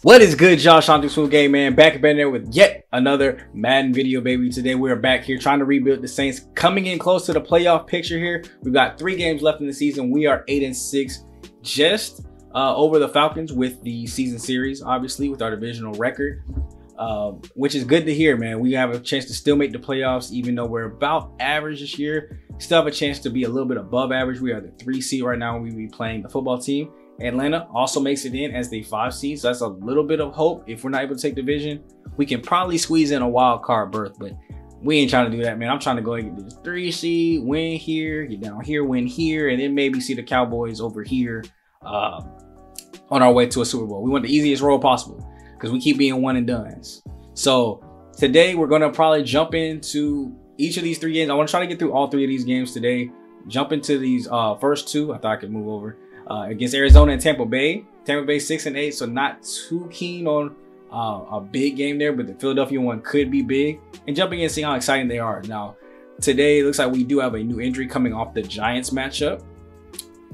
What is good, y'all? Sean Swoop Game Man back up in there with yet another Madden video, baby. Today we are back here trying to rebuild the Saints, coming in close to the playoff picture here. We've got 3 games left in the season. We are 8-6, just over the Falcons with the season series, obviously with our divisional record, which is good to hear, man. We have a chance to still make the playoffs, even though we're about average this year. Still have a chance to be a little bit above average. We are the 3 seed right now. We will be playing the football team. Atlanta also makes it in as the 5 seed, so that's a little bit of hope. If we're not able to take division, we can probably squeeze in a wild card berth, but we ain't trying to do that, man. I'm trying to go and get this 3 seed, win here, get down here, win here, and then maybe see the Cowboys over here on our way to a Super Bowl. We want the easiest road possible because we keep being one and dones. So today we're going to probably jump into each of these 3 games. I want to try to get through all 3 of these games today. Jump into these first 2. I thought I could move over. Against Arizona and Tampa Bay. Tampa Bay 6-8, so not too keen on a big game there, but the Philadelphia one could be big. And jumping in and seeing how exciting they are. Now, today it looks like we do have a new injury coming off the Giants matchup.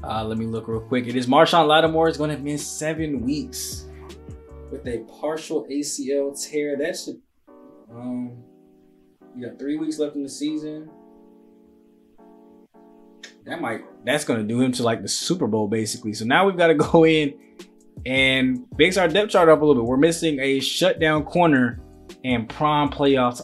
Let me look real quick. It is Marshon Lattimore is going to miss 7 weeks with a partial ACL tear. That should, you got 3 weeks left in the season. That's going to do him to like the Super Bowl, basically. So now we've got to go in and fix our depth chart up a little bit. We're missing a shutdown corner and prime playoffs.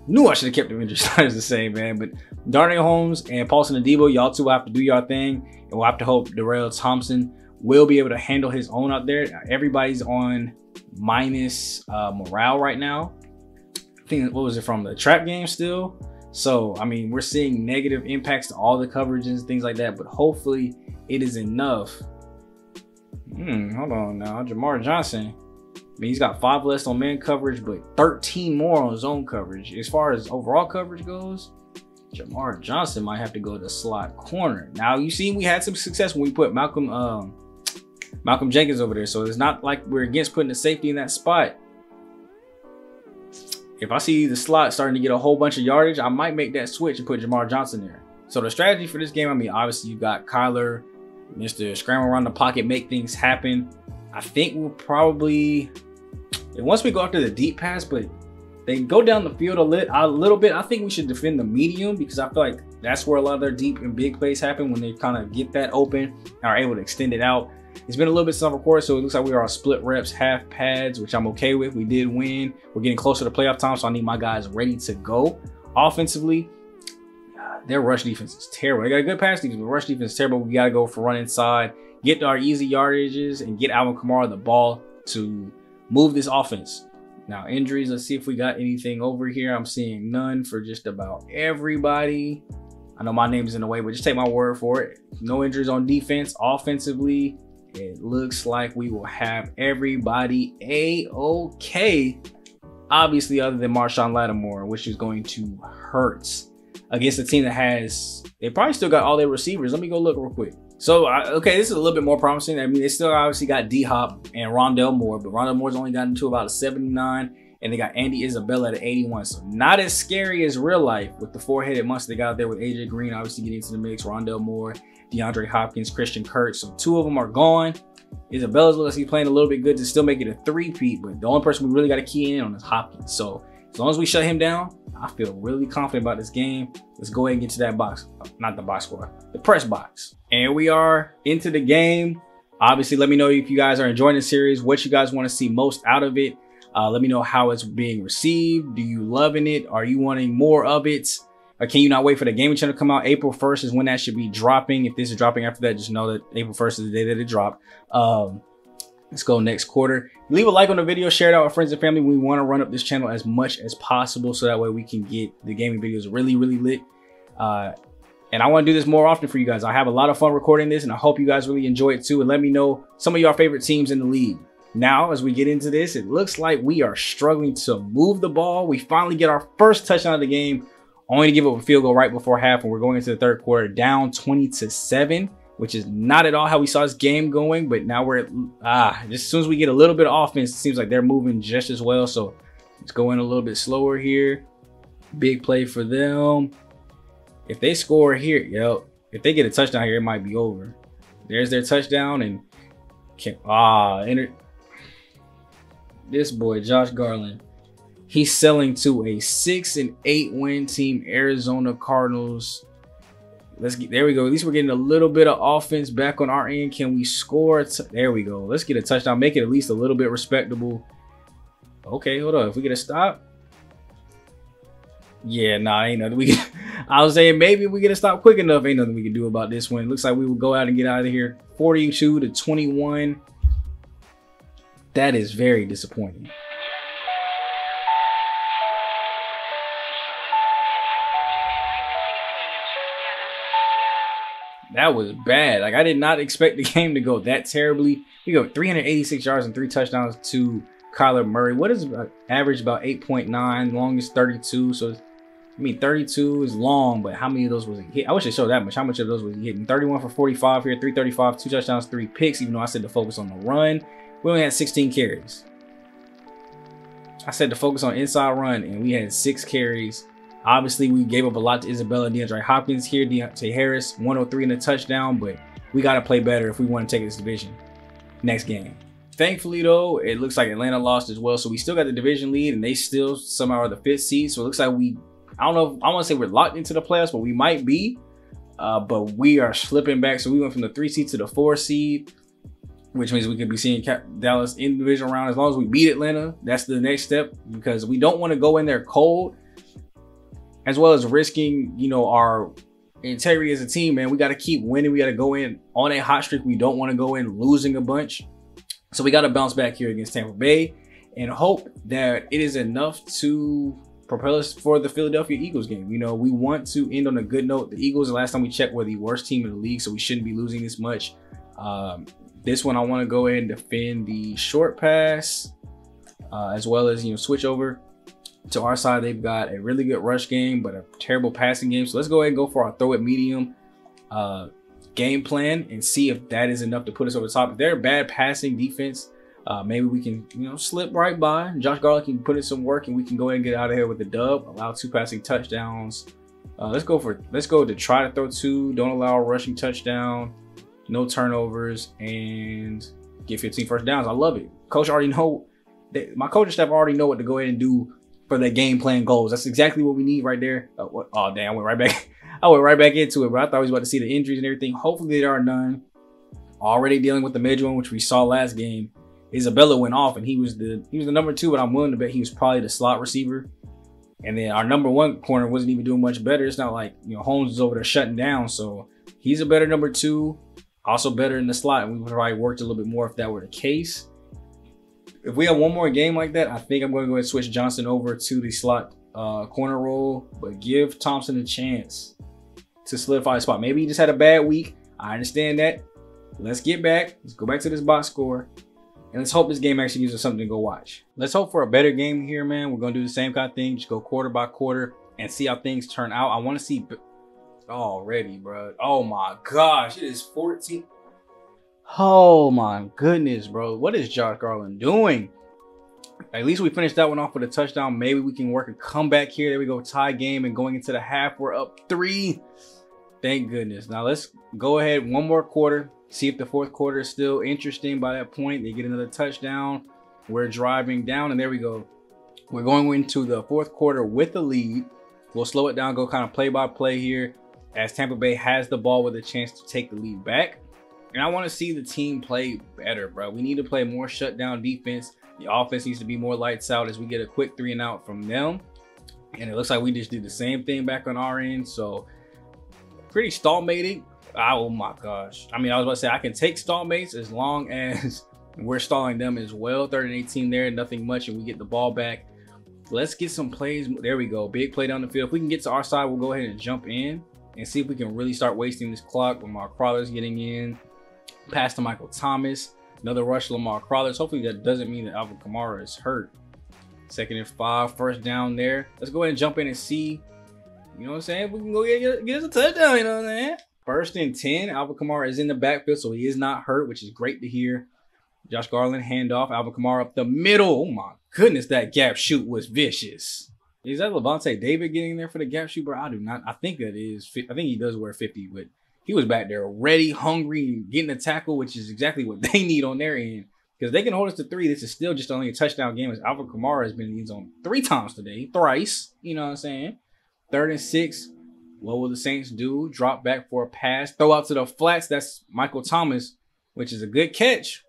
Knew I should have kept the injury starters the same, man. But Darnell Holmes and Paulson Adebo, y'all two will have to do your thing. And we'll have to hope Darrell Thompson will be able to handle his own out there. Everybody's on minus morale right now. I think, what was it, from the trap game still? So, I mean, we're seeing negative impacts to all the coverages and things like that, but hopefully it is enough. Hold on now. Jamar Johnson, I mean, he's got 5 less on man coverage, but 13 more on zone coverage. As far as overall coverage goes, Jamar Johnson might have to go to slot corner. Now, you see, we had some success when we put Malcolm Jenkins over there, so it's not like we're against putting a safety in that spot. If I see the slot starting to get a whole bunch of yardage, I might make that switch and put Jamar Johnson there. So the strategy for this game, I mean, obviously you got Kyler, Mr. Scramble around the pocket, make things happen. I think we'll probably, once we go after the deep pass, but they go down the field a little bit, I think we should defend the medium because I feel like that's where a lot of their deep and big plays happen, when they kind of get that open and are able to extend it out. It's been a little bit since I've recorded, so it looks like we are on split reps, half pads, which I'm okay with. We did win. We're getting closer to playoff time, so I need my guys ready to go. Offensively, their rush defense is terrible. They got a good pass defense, but rush defense is terrible. We got to go for run inside, get our easy yardages, and get Alvin Kamara the ball to move this offense. Now, injuries, let's see if we got anything over here. I'm seeing none for just about everybody. I know my name is in the way, but just take my word for it. No injuries on defense. Offensively, it looks like we will have everybody A-okay. Obviously, other than Marshon Lattimore, which is going to hurt against a team that has, they probably still got all their receivers. Let me go look real quick. So, okay, this is a little bit more promising. I mean, they still obviously got D-Hop and Rondell Moore, but Rondell Moore's only gotten to about a 79, and they got Andy Isabella at an 81. So not as scary as real life with the 4-headed monster they got out there with AJ Green, obviously getting into the mix, Rondell Moore, DeAndre Hopkins, Christian Kirk. So 2 of them are gone. Isabella's looks like he's playing a little bit good to still make it a 3-peat, but the only person we really got to key in on is Hopkins. So as long as we shut him down, I feel really confident about this game. Let's go ahead and get to that box. Not the box score, the press box. And we are into the game. Obviously, let me know if you guys are enjoying the series, what you guys want to see most out of it. Let me know how it's being received. Do you loving it? Are you wanting more of it? Or can you not wait for the gaming channel to come out? April 1st is when that should be dropping. If this is dropping after that, just know that April 1st is the day that it dropped. Let's go next quarter. Leave a like on the video, share it out with friends and family. We want to run up this channel as much as possible so that way we can get the gaming videos really, really lit. And I want to do this more often for you guys. I have a lot of fun recording this, and I hope you guys really enjoy it too. And let me know some of your favorite teams in the league. Now, as we get into this, it looks like we are struggling to move the ball. We finally get our first touchdown of the game, only to give up a field goal right before half, and we're going into the 3rd quarter down 20-7, which is not at all how we saw this game going. But now we're just as soon as we get a little bit of offense, it seems like they're moving just as well. So let's go in a little bit slower here. Big play for them. If they score here, if they get a touchdown here, it might be over. There's their touchdown, and This boy, Josh Garland, he's selling to a 6-8 win team, Arizona Cardinals. There we go. At least we're getting a little bit of offense back on our end. Can we score? There we go. Let's get a touchdown. Make it at least a little bit respectable. Okay, hold on. If we get a stop. Yeah, nah, ain't nothing we can. I was saying maybe if we get a stop quick enough, ain't nothing we can do about this one. Looks like we will go out and get out of here. 42-21. That is very disappointing. That was bad. Like, I did not expect the game to go that terribly. We go 386 yards and 3 touchdowns to Kyler Murray. What is average? About 8.9. Longest 32. So, I mean, 32 is long, but how many of those was he hit? I wish they showed that much. How much of those was he hitting? 31 for 45 here, 335, 2 touchdowns, 3 picks, even though I said to focus on the run. We only had 16 carries. I said to focus on inside run, and we had 6 carries. Obviously, we gave up a lot to Isabella and DeAndre Hopkins here. Deontay Harris, 103 in a touchdown, but we got to play better if we want to take this division next game. Thankfully, though, it looks like Atlanta lost as well, so we still got the division lead, and they still somehow are the 5th seed. So it looks like I don't know, I want to say we're locked into the playoffs, but we might be. But we are slipping back, so we went from the 3 seed to the 4 seed, which means we could be seeing Dallas in the division round. As long as we beat Atlanta, that's the next step, because we don't want to go in there cold, as well as risking, you know, our integrity as a team, man. We got to keep winning. We got to go in on a hot streak. We don't want to go in losing a bunch. So we got to bounce back here against Tampa Bay and hope that it is enough to propel us for the Philadelphia Eagles game. You know, we want to end on a good note. The Eagles, the last time we checked, were the worst team in the league, so we shouldn't be losing this much. This one, I want to go ahead and defend the short pass, as well as, you know, switch over to our side. They've got a really good rush game, but a terrible passing game. So let's go ahead and go for our throw it medium game plan and see if that is enough to put us over the top. If they're a bad passing defense, maybe we can, you know, slip right by. Josh Garland can put in some work, and we can go ahead and get out of here with the dub. Allow 2 passing touchdowns. Let's go to try to throw 2. Don't allow a rushing touchdown. No turnovers, and get 15 first downs. I love it. Coach already know. My coaching staff already know what to go ahead and do for their game plan goals. That's exactly what we need right there. Oh damn, I went right back. I went right back into it, bro. I thought we was about to see the injuries and everything. Hopefully there are none. Already dealing with the major one, which we saw last game. Isabella went off, and he was the number 2, but I'm willing to bet he was probably the slot receiver. And then our number 1 corner wasn't even doing much better. It's not like, you know, Holmes is over there shutting down, so he's a better number 2, also better in the slot. And we would probably worked a little bit more if that were the case. If we have one more game like that, I think I'm going to go ahead and switch Johnson over to the slot corner role, but give Thompson a chance to solidify a spot. Maybe he just had a bad week. I understand that. Let's get back. Let's go back to this box score, and let's hope this game actually gives us something to go watch. Let's hope for a better game here, man. We're going to do the same kind of thing. Just go quarter by quarter and see how things turn out. I want to see already, bro. Oh my gosh, it is 14. Oh my goodness, bro. What is Josh Garland doing? At least we finished that one off with a touchdown. Maybe we can work a comeback here. There we go. Tie game, and going into the half, we're up 3. Thank goodness. Now let's go ahead one more quarter. See if the 4th quarter is still interesting. By that point, they get another touchdown. We're driving down, and there we go. We're going into the 4th quarter with the lead. We'll slow it down, go kind of play by play here, as Tampa Bay has the ball with a chance to take the lead back. And I want to see the team play better, bro. We need to play more shutdown defense. The offense needs to be more lights out as we get a quick 3 and out from them. And it looks like we just did the same thing back on our end. So pretty stallmating. Oh my gosh. I mean, I was about to say I can take stallmates as long as we're stalling them as well. 3rd and 18 there, nothing much, and we get the ball back. Let's get some plays. There we go. Big play down the field. If we can get to our side, we'll go ahead and jump in and see if we can really start wasting this clock. Lamar Crawler's getting in. Pass to Michael Thomas. Another rush to Lamar Crawlers. Hopefully that doesn't mean that Alvin Kamara is hurt. 2nd and 5. First down there. Let's go ahead and jump in and see. You know what I'm saying? We can go get us a touchdown. You know what I'm saying? 1st and 10. Alvin Kamara is in the backfield, so he is not hurt, which is great to hear. Josh Garland, handoff. Alvin Kamara up the middle. Oh my goodness, that gap shoot was vicious. Is that Levante David getting there for the gap shoot, bro? I do not. I think that is. I think he does wear 50, but he was back there ready, hungry, and getting a tackle, which is exactly what they need on their end. Because they can hold us to 3. This is still just only a touchdown game, as Alvin Kamara has been in the end zone 3 times today. Thrice. You know what I'm saying? 3rd and 6. What will the Saints do? Drop back for a pass. Throw out to the flats. That's Michael Thomas, which is a good catch.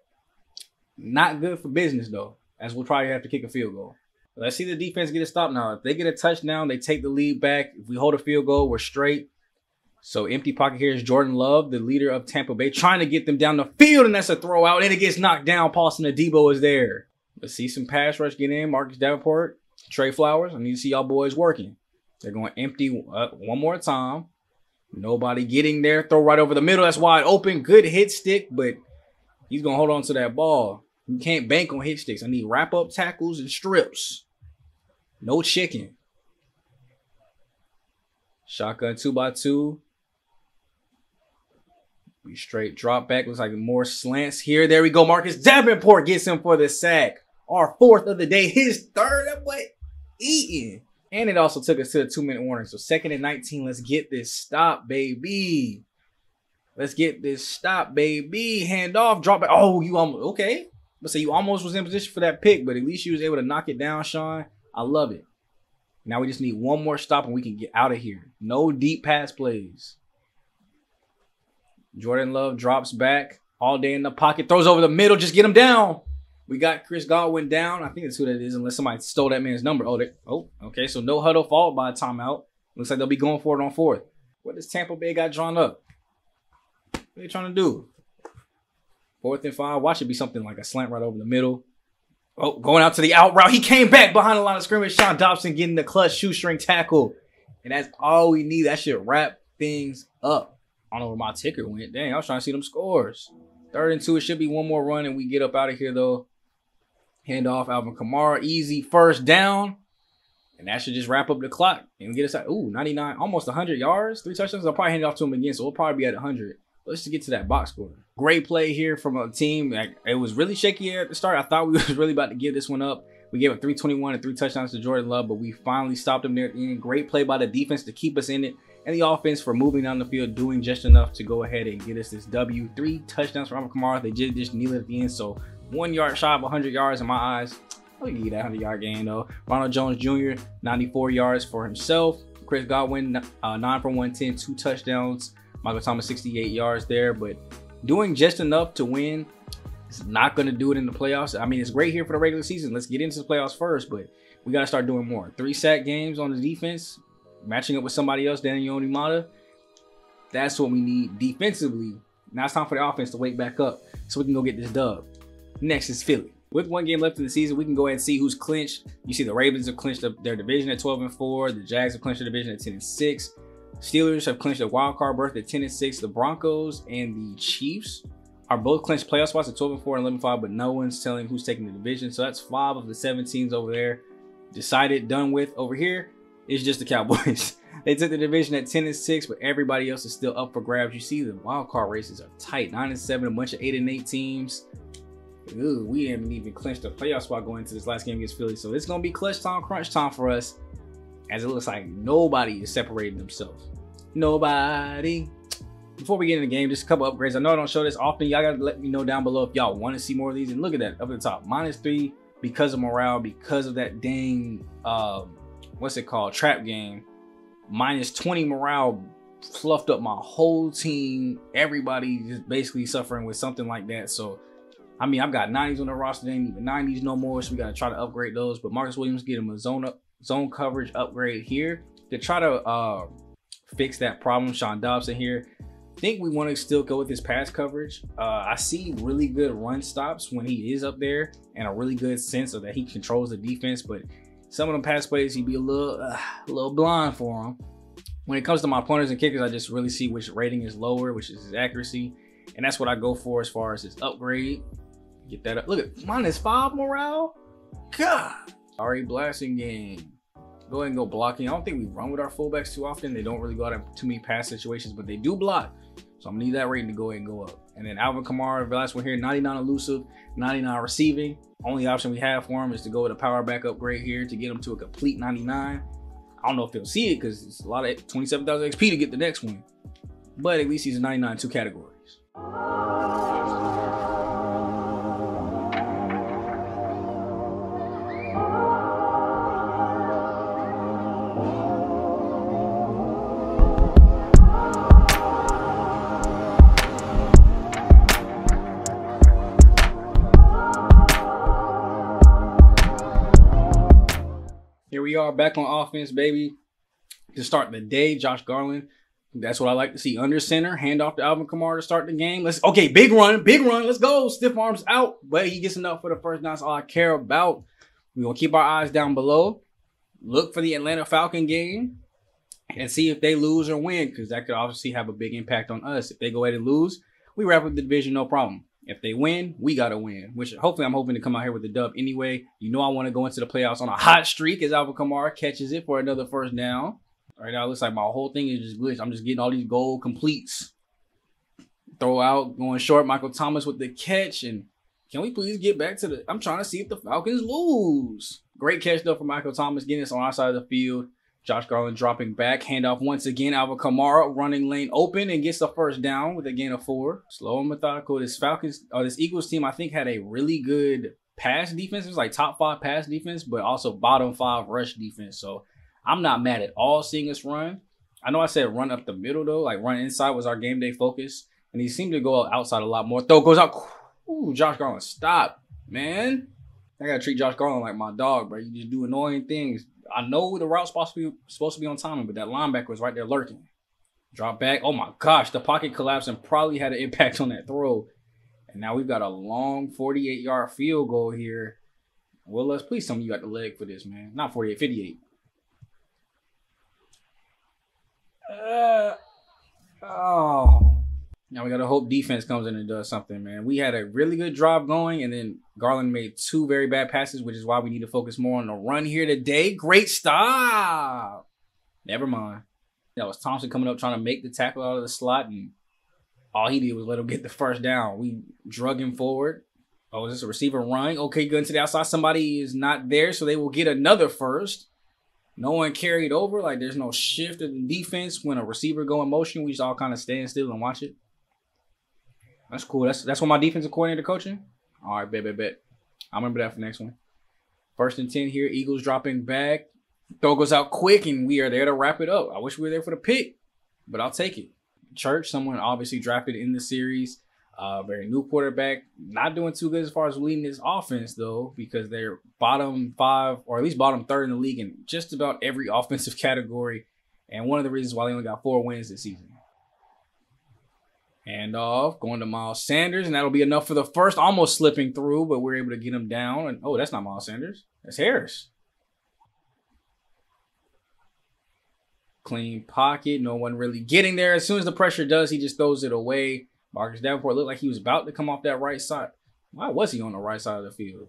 Not good for business, though, as we'll probably have to kick a field goal. Let's see the defense get a stop now. If they get a touchdown, they take the lead back. If we hold a field goal, we're straight. So empty pocket here is Jordan Love, the leader of Tampa Bay, trying to get them down the field, and that's a throw out, and it gets knocked down. Paulson Adebo is there. Let's see some pass rush get in. Marcus Davenport, Trey Flowers. I need to see y'all boys working. They're going empty one more time. Nobody getting there. Throw right over the middle. That's wide open. Good hit stick, but he's going to hold on to that ball. You can't bank on hit sticks. I need wrap-up tackles and strips. No chicken. Shotgun 2x2. We straight drop back. Looks like more slants here. There we go. Marcus Davenport gets him for the sack. Our 4th of the day. His 3rd. That boy eating. And it also took us to a 2-minute warning. So 2nd and 19. Let's get this stop, baby. Let's get this stop, baby. Hand off. Drop back. Oh, you almost. Okay. Let's say you almost was in position for that pick, but at least you was able to knock it down, Sean. I love it. Now we just need one more stop and we can get out of here. No deep pass plays. Jordan Love drops back all day in the pocket, throws over the middle, just get him down. We got Chris Godwin down. I think that's who that is, unless somebody stole that man's number. Oh, okay. So no huddle followed by a timeout. Looks like they'll be going for it on 4th. What does Tampa Bay got drawn up? What are they trying to do? 4th and 5. Watch it be something like a slant right over the middle. Oh, going out to the out route. He came back behind the line of scrimmage. Sean Dobson getting the clutch shoestring tackle. And that's all we need. That should wrap things up. I don't know where my ticker went. Dang, I was trying to see them scores. 3rd and 2. It should be one more run and we get up out of here, though. Hand off Alvin Kamara. Easy 1st down. And that should just wrap up the clock and get us out. Ooh, 99, almost 100 yards. 3 touchdowns. I'll probably hand it off to him again, so we'll probably be at 100. Let's just get to that box score. Great play here from a team. Like, it was really shaky at the start. I thought we was really about to give this one up. We gave it 321 and 3 touchdowns to Jordan Love, but we finally stopped him there at the end. Great play by the defense to keep us in it, and the offense for moving down the field, doing just enough to go ahead and get us this W. 3 touchdowns from Alvin Kamara. They did just kneel at the end, so 1 yard shy of 100 yards in my eyes. We can get that 100-yard game, though. Ronald Jones Jr., 94 yards for himself. Chris Godwin, 9 for 110, 2 touchdowns. Michael Thomas, 68 yards there, but doing just enough to win. It's not going to do it in the playoffs. I mean, it's great here for the regular season. Let's get into the playoffs first, but we got to start doing more. 3 sack games on the defense, matching up with somebody else, Daniel Onimata. That's what we need defensively. Now it's time for the offense to wake back up so we can go get this dub. Next is Philly. With 1 game left in the season, we can go ahead and see who's clinched. You see the Ravens have clinched up their division at 12-4. The Jags have clinched their division at 10-6. Steelers have clinched a wild card berth at 10-6. The Broncos and the Chiefs are both clinched playoff spots at 12-4 and 11-5, but no one's telling who's taking the division. So that's 5 of the 7 teams over there decided, done with. Over here is just the Cowboys. They took the division at 10-6, but everybody else is still up for grabs. You see the wild card races are tight. 9-7, a bunch of 8-8 teams. Ooh, we haven't even clinched a playoff spot going into this last game against Philly. So it's going to be clutch time, crunch time for us, as it looks like nobody is separating themselves. Nobody. Before we get in the game, just a couple upgrades. I know I don't show this often. Y'all got to let me know down below if y'all want to see more of these. And look at that up at the top. -3 because of morale, because of that dang, what's it called? Trap game. -20 morale fluffed up my whole team. Everybody just basically suffering with something like that. So, I mean, I've got 90s on the roster. They ain't even 90s no more. So we got to try to upgrade those. But Marcus Williams get him a zone coverage upgrade here to try to fix that problem. Sean Dobson here. I think we want to still go with his pass coverage. I see really good run stops when he is up there and a really good sense of that he controls the defense. But some of them pass plays, he'd be a little blind for him. When it comes to my punters and kickers, I just really see which rating is lower, which is his accuracy. And that's what I go for as far as his upgrade. Get that up. Look at -5 morale. God. Already blasting game. Go ahead and go blocking. I don't think we run with our fullbacks too often. They don't really go out in too many pass situations, but they do block. So I'm gonna need that rating to go ahead and go up. And then Alvin Kamara, the last one here, 99 elusive, 99 receiving. Only option we have for him is to go with a power back upgrade here to get him to a complete 99. I don't know if he'll see it because it's a lot of 27,000 XP to get the next one. But at least he's a 99 in 2 categories. we are back on offense, baby. To start the day, Josh Garland. That's what I like to see. Under center, hand off to Alvin Kamara to start the game. Okay, big run, let's go. Stiff arms out, but he gets enough for the first down. That's all I care about. We're going to keep our eyes down below. Look for the Atlanta Falcon game and see if they lose or win, because that could obviously have a big impact on us. If they go ahead and lose, we wrap up the division, no problem. If they win, we got to win, which hopefully I'm hoping to come out here with the dub anyway. You know I want to go into the playoffs on a hot streak as Alvin Kamara catches it for another first down. Right now, it looks like my whole thing is just glitched. I'm just getting all these goal completes. Throw out, going short. Michael Thomas with the catch. And can we please get back to I'm trying to see if the Falcons lose. Great catch, though, for Michael Thomas, getting us on our side of the field. Josh Garland dropping back. Handoff once again. Alvin Kamara running lane open and gets the first down with a gain of 4. Slow and methodical. This Eagles team, I think, had a really good pass defense. It was like top 5 pass defense, but also bottom 5 rush defense. So I'm not mad at all seeing us run. I know I said run up the middle, though. Like, run inside was our game day focus. And he seemed to go outside a lot more. Throw goes out. Ooh, Josh Garland, stop, man. I got to treat Josh Garland like my dog, bro. You just do annoying things. I know the route's supposed to be on timing, but that linebacker was right there lurking. Drop back. Oh, my gosh. The pocket collapsed and probably had an impact on that throw. And now we've got a long 48-yard field goal here. Willis, please tell me you got the leg for this, man. Not 48, 58. Now we gotta hope defense comes in and does something, man. We had a really good drive going, and then Garland made 2 very bad passes, which is why we need to focus more on the run here today. Great stop. Never mind. That was Thompson coming up trying to make the tackle out of the slot, and all he did was let him get the first down. We drug him forward. Oh, is this a receiver run? Okay, good to the outside. Somebody is not there, so they will get another first. No one carried over. Like, there's no shift in the defense. When a receiver go in motion, we just all kind of stand still and watch it. That's cool. That's what my defensive coordinator coaching. All right, bet. I remember that for next one. 1st and 10 here. Eagles dropping back. Throw goes out quick, and we are there to wrap it up. I wish we were there for the pick, but I'll take it. Church, someone obviously drafted in the series. Very new quarterback. Not doing too good as far as leading this offense, though, because they're bottom 5 or at least bottom 3rd in the league in just about every offensive category. And one of the reasons why they only got 4 wins this season. Handoff, going to Miles Sanders, and that'll be enough for the first. Almost slipping through, but we're able to get him down. And oh, that's not Miles Sanders. That's Harris. Clean pocket. No one really getting there. As soon as the pressure does, he just throws it away. Marcus Davenport looked like he was about to come off that right side. Why was he on the right side of the field?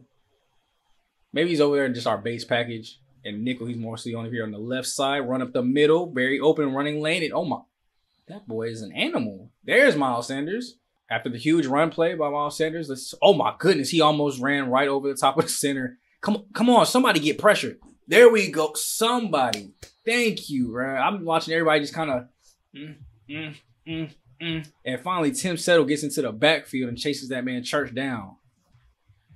Maybe he's over there in just our base package. And nickel, he's mostly on here on the left side. Run up the middle. Very open running lane. And oh my. That boy is an animal. There's Miles Sanders. After the huge run play by Miles Sanders, oh my goodness, he almost ran right over the top of the center. Come on, somebody get pressure. There we go. Somebody. Thank you, bro. I'm watching everybody just kind of And finally, Tim Settle gets into the backfield and chases that man Church down.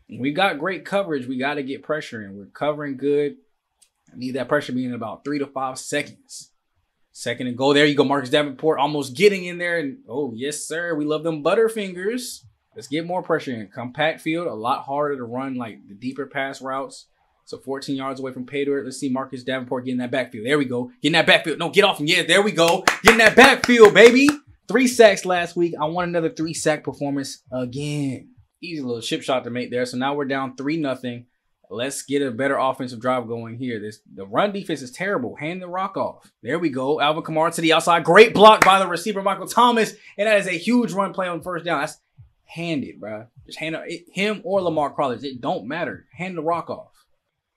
We got great coverage. We got to get pressure in. We're covering good. I need that pressure being in about 3 to 5 seconds. 2nd and goal. There you go. Marcus Davenport almost getting in there. And oh, yes, sir. We love them Butterfingers. Let's get more pressure in. Compact field. A lot harder to run like the deeper pass routes. So 14 yards away from pay dirt. Let's see Marcus Davenport getting that backfield. There we go. Getting that backfield. No, get off him. Yeah, there we go. Getting that backfield, baby. 3 sacks last week. I want another 3-sack performance again. Easy little chip shot to make there. So now we're down 3-0. Let's get a better offensive drive going here. The run defense is terrible. Hand the rock off. There we go. Alvin Kamara to the outside. Great block by the receiver, Michael Thomas. And that is a huge run play on 1st down. That's handed, bro. Just hand it, him or Lamar Crawlers. It don't matter. Hand the rock off.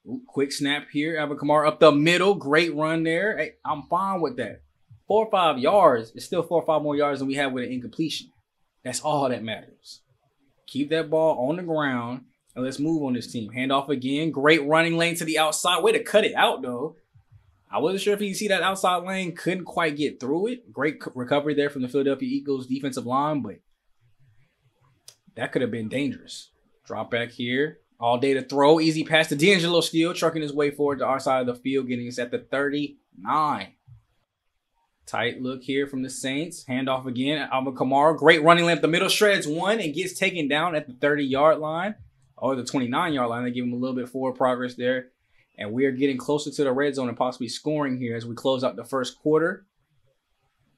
Ooh, quick snap here. Alvin Kamara up the middle. Great run there. Hey, I'm fine with that. 4 or 5 yards. It's still 4 or 5 more yards than we have with an incompletion. That's all that matters. Keep that ball on the ground. And let's move on this team. Handoff again. Great running lane to the outside. Way to cut it out, though. I wasn't sure if you see that outside lane. Couldn't quite get through it. Great recovery there from the Philadelphia Eagles defensive line, but that could have been dangerous. Drop back here. All day to throw. Easy pass to D'Angelo Steele. Trucking his way forward to our side of the field. Getting us at the 39. Tight look here from the Saints. Handoff again. Alvin Kamara. Great running lane up the middle. Shreds one and gets taken down at the 30-yard line. Or the 29-yard line. They give him a little bit forward progress there. And we are getting closer to the red zone and possibly scoring here as we close out the first quarter.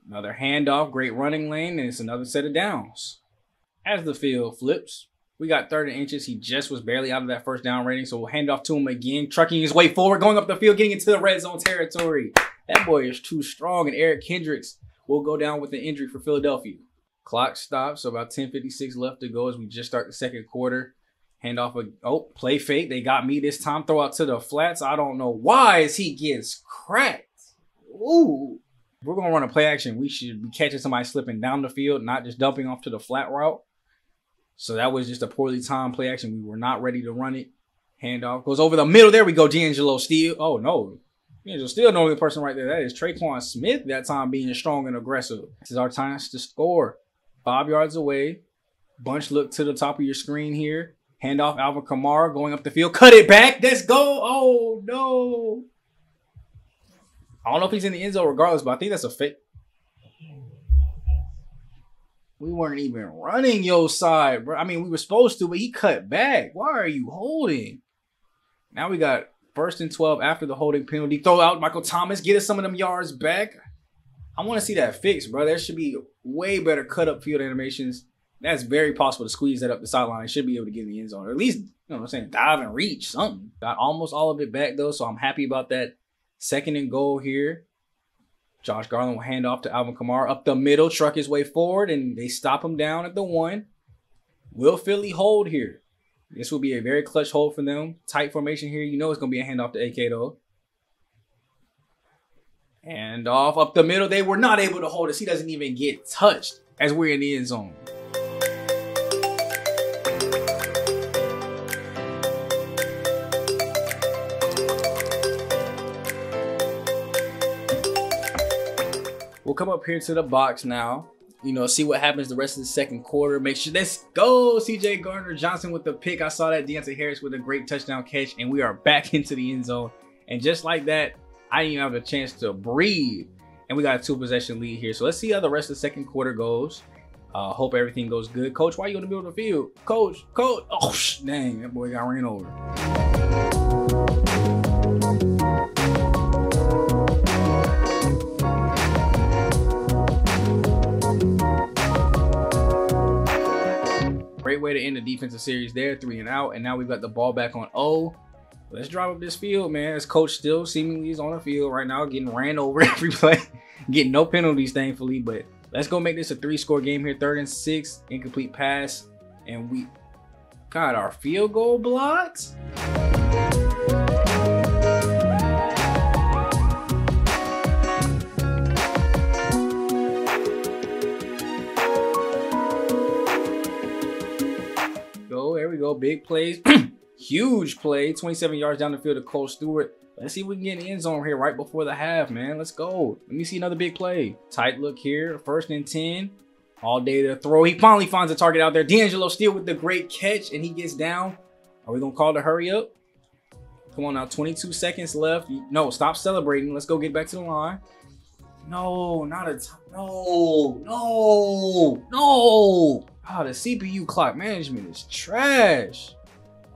Another handoff, great running lane, and it's another set of downs. As the field flips, we got 30 inches. He just was barely out of that first down rating, so we'll hand off to him again, trucking his way forward, going up the field, getting into the red zone territory. That boy is too strong, and Eric Kendricks will go down with an injury for Philadelphia. Clock stops, so about 10:56 left to go as we just start the second quarter. Hand off play fake. They got me this time. Throw out to the flats. I don't know why as he gets cracked. Ooh. If we're going to run a play action, we should be catching somebody slipping down the field, not just dumping off to the flat route. So that was just a poorly timed play action. We were not ready to run it. Handoff goes over the middle. There we go. D'Angelo Steele. Oh, no. D'Angelo Steele, the only person right there. That is Traquan Smith that time being strong and aggressive. This is our time to score. 5 yards away. Bunch look to the top of your screen here. Handoff, Alvin Kamara going up the field. Cut it back. Let's go. Oh, no. I don't know if he's in the end zone regardless, but I think that's a fake. We weren't even running your side, bro. I mean, we were supposed to, but he cut back. Why are you holding? Now we got 1st and 12 after the holding penalty. Throw out Michael Thomas. Get us some of them yards back. I want to see that fixed, bro. There should be way better cut up field animations. That's very possible to squeeze that up the sideline. It should be able to get in the end zone. Or at least, you know what I'm saying, dive and reach something. Got almost all of it back, though, so I'm happy about that. 2nd and goal here. Josh Garland will hand off to Alvin Kamara up the middle, truck his way forward, and they stop him down at the 1. Will Philly hold here? This will be a very clutch hold for them. Tight formation here. You know it's going to be a handoff to AK, though. And off up the middle. They were not able to hold us. He doesn't even get touched as we're in the end zone. We'll come up here to the box now, you know, see what happens the rest of the second quarter. Make sure, let's go. CJ Gardner-Johnson with the pick. I saw that. Deontay Harris with a great touchdown catch, and we are back into the end zone. And just like that, I didn't even have a chance to breathe. And we got a 2-possession lead here. So let's see how the rest of the second quarter goes. Hope everything goes good. Coach, why you in the middle of the field? Coach. Oh, dang, that boy got ran over. Great way to end the defensive series there, 3 and out. And now we've got the ball back on O. Let's drive up this field, man. As coach still seemingly is on the field right now, getting ran over every play. Getting no penalties, thankfully. But let's go make this a 3-score game here. 3rd and 6, incomplete pass. And we got our field goal blocked. There we go. Big plays. Huge play. 27 yards down the field to Cole Stewart. Let's see if we can get in the end zone here right before the half, man. Let's go. Let me see another big play. Tight look here. 1st and 10. All day to throw. He finally finds a target out there. D'Angelo Steele with the great catch, and he gets down. Are we going to call the hurry up? Come on now. 22 seconds left. No, stop celebrating. Let's go get back to the line. No, not a time. No. Oh, the CPU clock management is trash.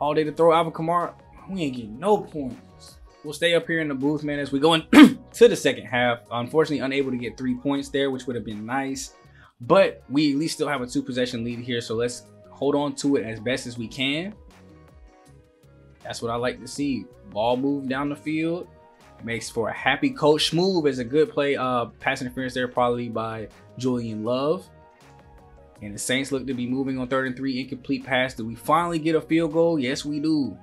All day to throw Alvin Kamara. We ain't getting no points. We'll stay up here in the booth, man, as we go to the second half. Unfortunately, unable to get 3 points there, which would have been nice. But we at least still have a 2-possession lead here, so let's hold on to it as best as we can. That's what I like to see. Ball move down the field. Makes for a happy coach. Smooth is a good play. Pass interference there probably by Julian Love. And the Saints look to be moving on 3rd and 3. Incomplete pass. Do we finally get a field goal? Yes, we do.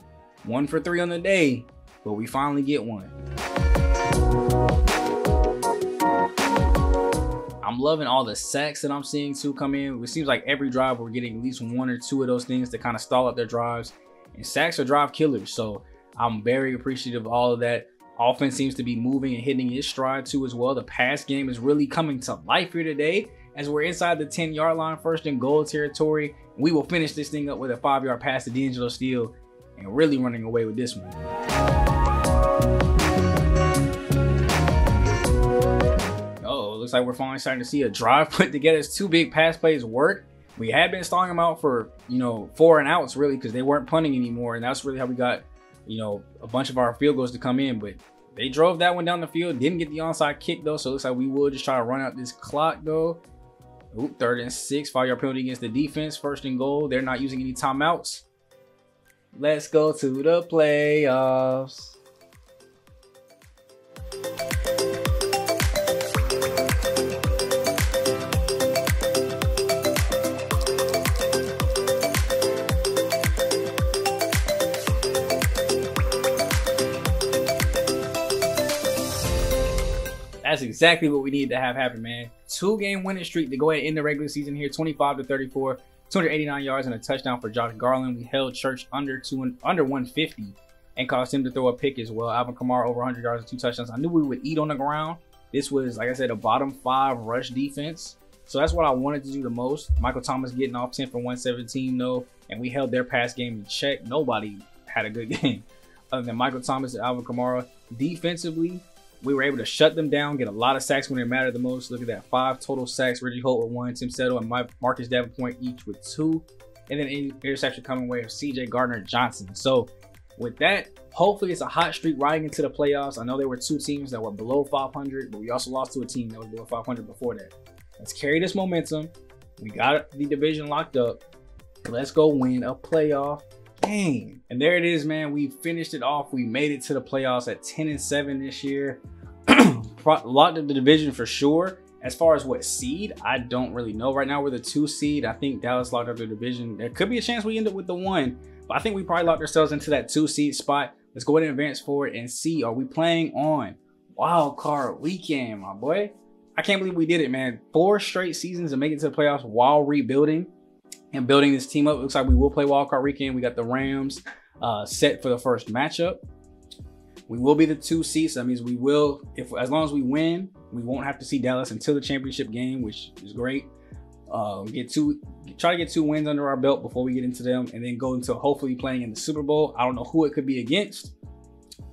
1 for 3 on the day, but we finally get one. I'm loving all the sacks that I'm seeing too come in. It seems like every drive we're getting at least 1 or 2 of those things to kind of stall out their drives. And sacks are drive killers, so I'm very appreciative of all of that. Offense seems to be moving and hitting its stride too as well. The pass game is really coming to life here today as we're inside the 10-yard line, 1st and goal territory. We will finish this thing up with a 5-yard pass to D'Angelo Steele and really running away with this one. Oh, looks like we're finally starting to see a drive put together. It's 2 big pass plays work. We had been stalling them out for, 4 and outs really because they weren't punting anymore. And that's really how we got you know, a bunch of our field goals to come in, but they drove that one down the field. Didn't get the onside kick though, so it looks like we will just try to run out this clock though. Oop, 3rd and 6, 5-yard penalty against the defense. 1st and goal. They're not using any timeouts. Let's go to the playoffs. That's exactly what we need to have happen, man. 2-game winning streak to go ahead in the regular season here. 25-34, 289 yards and a touchdown for Josh Garland. We held Church under 150 and caused him to throw a pick as well. Alvin Kamara over 100 yards and 2 touchdowns. I knew we would eat on the ground. This was, like I said, a bottom 5 rush defense. So that's what I wanted to do the most. Michael Thomas getting off 10 for 117 though, and we held their pass game in check. Nobody had a good game other than Michael Thomas and Alvin Kamara. Defensively, we were able to shut them down, get a lot of sacks when it mattered the most. Look at that, 5 total sacks. Reggie Holt with 1, Tim Settle and Marcus Davenport each with 2. And then an interception coming away of CJ Gardner-Johnson. So with that, hopefully it's a hot streak riding into the playoffs. I know there were 2 teams that were below 500, but we also lost to a team that was below 500 before that. Let's carry this momentum. We got the division locked up. Let's go win a playoff game. And there it is, man. We finished it off. We made it to the playoffs at 10-7 this year. Locked up the division for sure. As far as what seed, I don't really know. Right now we're the 2 seed. I think Dallas locked up the division. There could be a chance we end up with the 1, but I think we probably locked ourselves into that 2 seed spot. Let's go ahead and advance forward and see, are we playing on wild card weekend, my boy? I can't believe we did it, man. 4 straight seasons to make it to the playoffs while rebuilding and building this team up. Looks like we will play wild card weekend. We got the Rams set for the first matchup. We will be the 2 seed. So that means we will, as long as we win, we won't have to see Dallas until the championship game, which is great. Try to get 2 wins under our belt before we get into them, and then go into hopefully playing in the Super Bowl. I don't know who it could be against.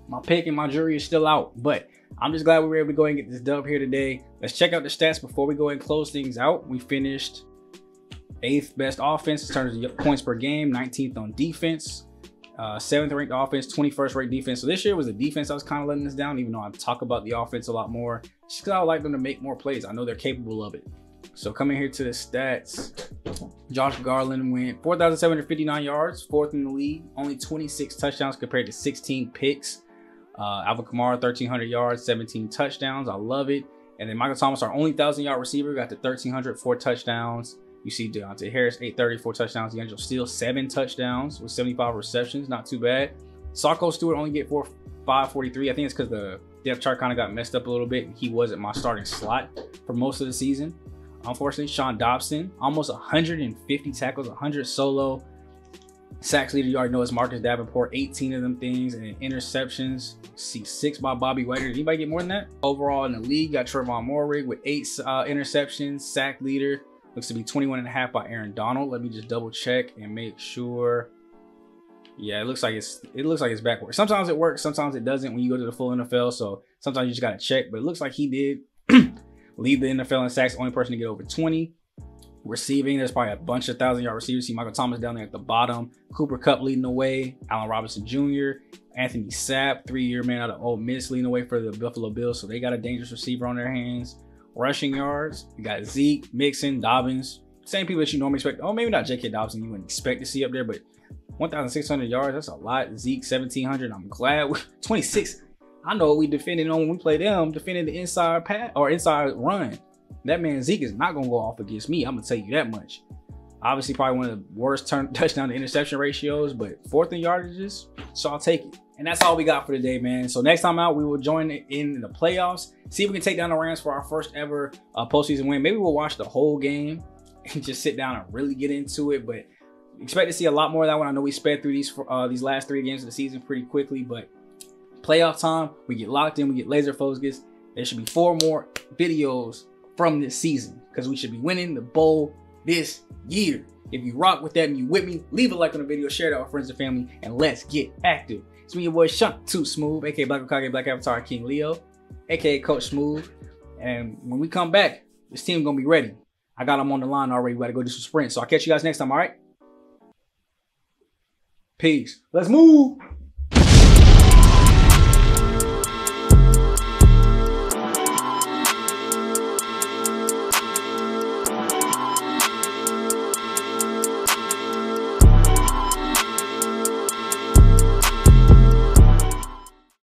My pick and my jury is still out, but I'm just glad we were able to go and get this dub here today. Let's check out the stats before we go and close things out. We finished 8th best offense in terms of points per game, 19th on defense, 7th ranked offense, 21st ranked defense. So this year was the defense I was kind of letting us down, even though I talk about the offense a lot more, just because I would like them to make more plays. I know they're capable of it. So coming here to the stats, Josh Garland went 4,759 yards, 4th in the league, only 26 touchdowns compared to 16 picks. Alvin Kamara, 1,300 yards, 17 touchdowns. I love it. And then Michael Thomas, our only 1,000-yard receiver, got to 1,300, 4 touchdowns. You see Deontay Harris, 830, 4 touchdowns. D'Angelo Steele, 7 touchdowns with 75 receptions. Not too bad. Sarko Stewart only get 543. I think it's because the depth chart kind of got messed up a little bit. He wasn't my starting slot for most of the season. Unfortunately, Sean Dobson, almost 150 tackles, 100 solo. Sacks leader, you already know it's Marcus Davenport, 18 of them things. And interceptions, see 6 by Bobby Wagner. Did anybody get more than that? Overall in the league, got Trevon Moehrig with 8 interceptions. Sack leader looks to be 21.5 by Aaron Donald. Let me just double check and make sure. Yeah, it looks like it's backwards. Sometimes it works, sometimes it doesn't when you go to the full NFL. So sometimes you just gotta check. But it looks like he did lead the NFL in sacks, only person to get over 20. Receiving, there's probably a bunch of 1,000-yard receivers. See Michael Thomas down there at the bottom. Cooper Kupp leading the way. Allen Robinson Jr. Anthony Sapp, 3-year man out of Ole Miss, leading the way for the Buffalo Bills. So they got a dangerous receiver on their hands. Rushing yards, you got Zeke, Mixon, Dobbins. Same people that you normally expect. Oh, maybe not J.K. Dobson you wouldn't expect to see up there, but 1,600 yards, that's a lot. Zeke, 1,700. I'm glad. 26. I know what we defended on when we played them, defending the inside pass or inside run. That man Zeke is not going to go off against me. I'm going to tell you that much. Obviously, probably one of the worst touchdown to interception ratios, but 4th in yardages, so I'll take it. And that's all we got for today, man. So next time out, we will join in the playoffs. See if we can take down the Rams for our first ever postseason win. Maybe we'll watch the whole game and just sit down and really get into it. But expect to see a lot more of that one. I know we sped through these last 3 games of the season pretty quickly, but playoff time, we get locked in, we get laser focused. There should be 4 more videos from this season because we should be winning the bowl this year. If you rock with that and you with me, leave a like on the video, share it out with friends and family, and let's get active. It's me, your boy Sean Too Smooth, aka Black Okage, Black Avatar King Leo, aka Coach Smooth. And when we come back, this team gonna be ready. I got them on the line already. We gotta go do some sprints. So I'll catch you guys next time, all right? Peace. Let's move.